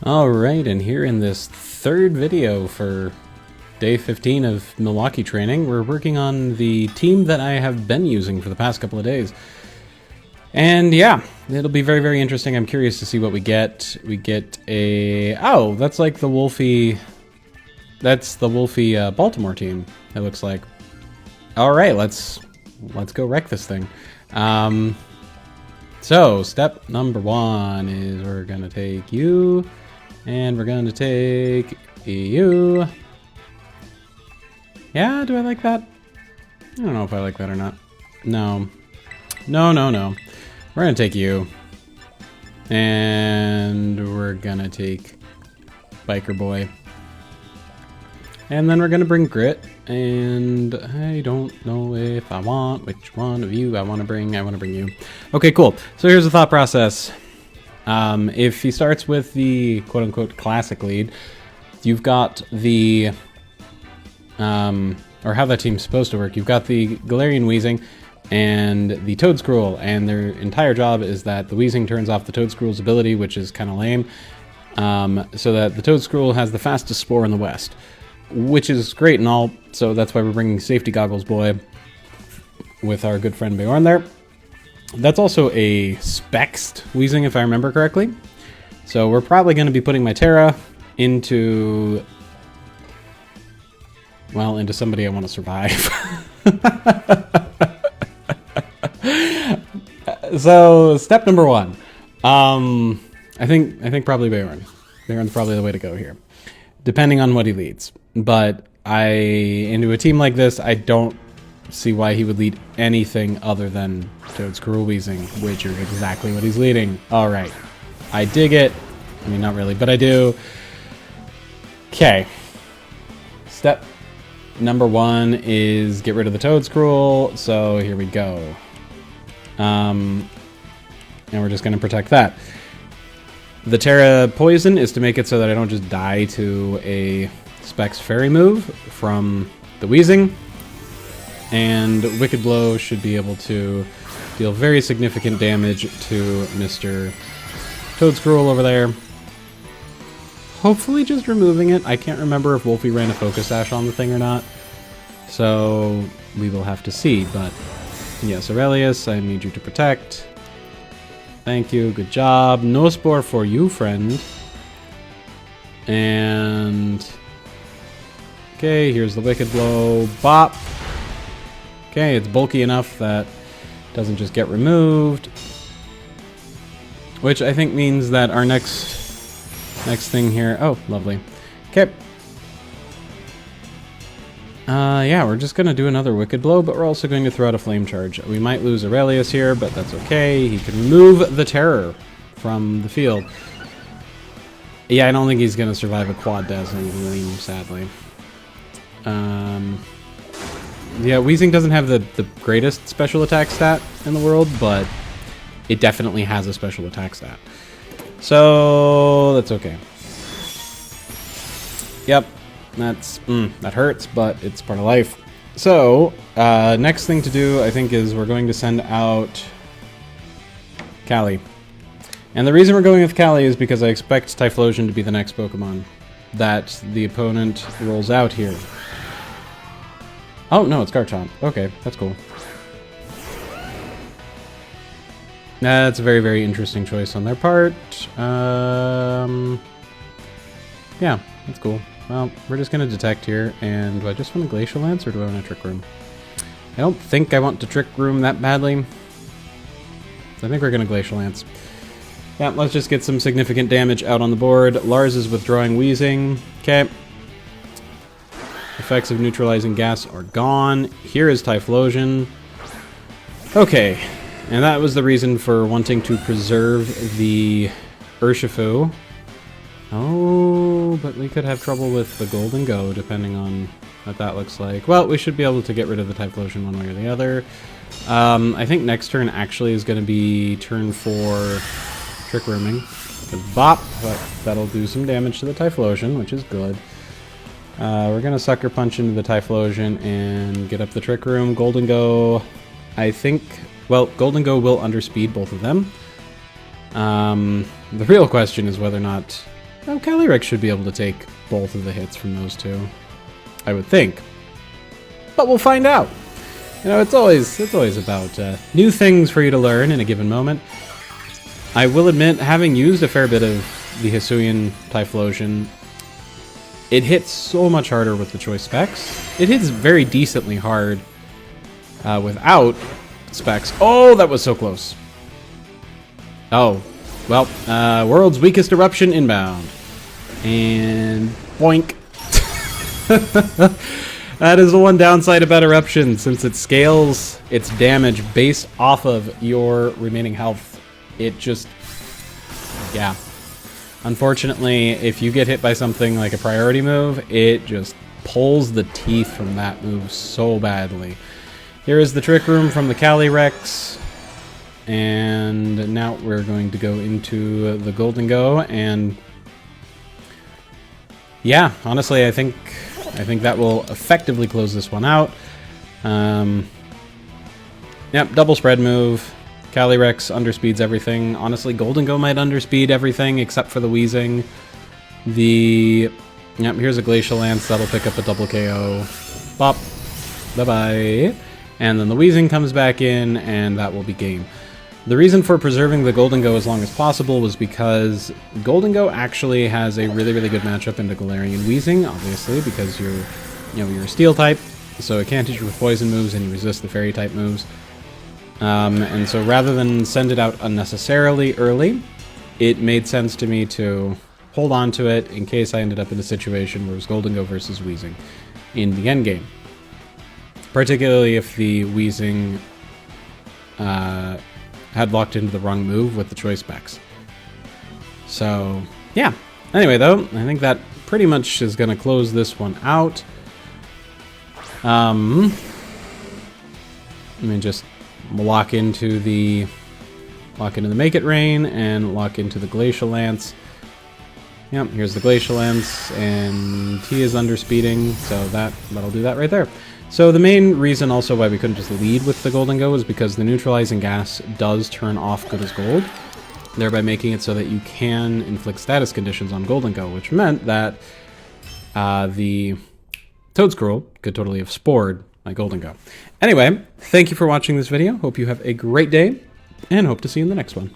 Alright, and here in this third video for day 15 of Milwaukee training, we're working on the team that I have been using for the past couple of days. And yeah, it'll be very, very interesting. I'm curious to see what we get. We get a... oh, that's like the Wolfie... that's the Wolfie Baltimore team, it looks like. Alright, let's go wreck this thing. So, step number one is we're gonna take you, and we're gonna take you. Yeah, do I like that? I don't know if I like that or not. No. No, no, no. We're gonna take you. And we're gonna take Biker Boy. And then we're gonna bring Grit, and I don't know if I want which one of you I want to bring. I want to bring you. Okay, cool. So here's the thought process. If he starts with the quote-unquote classic lead, you've got the, or how that team's supposed to work, you've got the Galarian Weezing and the Toedscruel, and their entire job is that the Weezing turns off the Toedscruel's ability, which is kind of lame, so that the Toedscruel has the fastest spore in the West. Which is great and all, so that's why we're bringing Safety Goggles Boy with our good friend Bjorn there. That's also a Spexed Weezing, if I remember correctly. So we're probably going to be putting my Terra into... well, into somebody I want to survive. So, step number one. I think probably Bjorn. Bjorn's probably the way to go here, depending on what he leads. But into a team like this, I don't see why he would lead anything other than Toedscruel Weezing, which is exactly what he's leading. All right, I dig it. I mean, not really, but I do. Okay. Step number one is get rid of the Toedscruel. So here we go. And we're just gonna protect that. The Terra Poison is to make it so that I don't just die to a Specs Fairy move from the Weezing. And Wicked Blow should be able to deal very significant damage to Mr. Toedscruel over there. Hopefully just removing it. I can't remember if Wolfie ran a Focus Sash on the thing or not. So we will have to see. But yes, Aurelius, I need you to protect. Thank you, good job. No Spore for you, friend. And... okay, here's the Wicked Blow. Bop. Okay, it's bulky enough that it doesn't just get removed. Which I think means that our next thing here... oh, lovely. Okay. Yeah, we're just going to do another Wicked Blow, but we're also going to throw out a Flame Charge. We might lose Aurelius here, but that's okay. He can remove the Terror from the field. Yeah, I don't think he's going to survive a Quad Dazzling Gleam, sadly. Yeah, Weezing doesn't have the greatest special attack stat in the world, but it definitely has a special attack stat. So, that's okay. Yep. That hurts, but it's part of life. So, next thing to do, I think, is we're going to send out Callie. And the reason we're going with Callie is because I expect Typhlosion to be the next Pokemon that the opponent rolls out here. Oh, no, it's Garchomp. Okay, that's cool. That's a very, very interesting choice on their part. Yeah, that's cool. Well, we're just going to detect here, and do I just want a Glacial Lance, or do I want a Trick Room? I don't think I want to Trick Room that badly. So I think we're going to Glacial Lance. Yeah, let's just get some significant damage out on the board. Lars is withdrawing Weezing. Okay. Effects of neutralizing gas are gone. Here is Typhlosion. Okay, and that was the reason for wanting to preserve the Urshifu. Oh, but we could have trouble with the Golden Go, depending on what that looks like. Well, we should be able to get rid of the Typhlosion one way or the other. I think next turn actually is going to be turn 4 Trick Rooming. Bop, but that'll do some damage to the Typhlosion, which is good. We're going to Sucker Punch into the Typhlosion and get up the Trick Room. Golden Go, I think... well, Golden Go will underspeed both of them. The real question is whether or not Oh, Calyrex should be able to take both of the hits from those two, I would think. But we'll find out. You know, it's always about new things for you to learn in a given moment. I will admit, having used a fair bit of the Hisuian Typhlosion, it hits so much harder with the choice specs. It hits very decently hard without specs. Oh, that was so close. Oh, well, world's weakest eruption inbound. And boink. That is the one downside about eruption, since it scales its damage based off of your remaining health. It just, yeah. Unfortunately, if you get hit by something like a priority move, it just pulls the teeth from that move so badly. Here is the Trick Room from the Calyrex. And now we're going to go into the Golden Go, and yeah, honestly, I think that will effectively close this one out. Yep, double spread move. Calyrex underspeeds everything. Honestly, Golden Go might underspeed everything except for the Wheezing. Yep, here's a Glacial Lance. That'll pick up a double KO. Bop. Bye-bye. And then the Wheezing comes back in, and that will be game. The reason for preserving the Golden Go as long as possible was because Golden Go actually has a really, really good matchup into Galarian Wheezing, obviously, because you're a Steel type, so it can't hit you with poison moves, and you resist the Fairy type moves. And so rather than send it out unnecessarily early, it made sense to me to hold on to it in case I ended up in a situation where it was Golden Go versus Wheezing in the endgame. Particularly if the Wheezing had locked into the wrong move with the choice specs. So, yeah. Anyway, though, I think that pretty much is going to close this one out. Let me just lock into the Make It Rain and lock into the Glacial Lance. Yep, here's the Glacial Lance, and he is underspeeding, so that'll do that right there. So the main reason also why we couldn't just lead with the Golden Go is because the neutralizing gas does turn off Good as Gold, thereby making it so that you can inflict status conditions on Golden Go, which meant that the Toedscruel could totally have spored my Golden Go. Anyway, thank you for watching this video. Hope you have a great day, and hope to see you in the next one.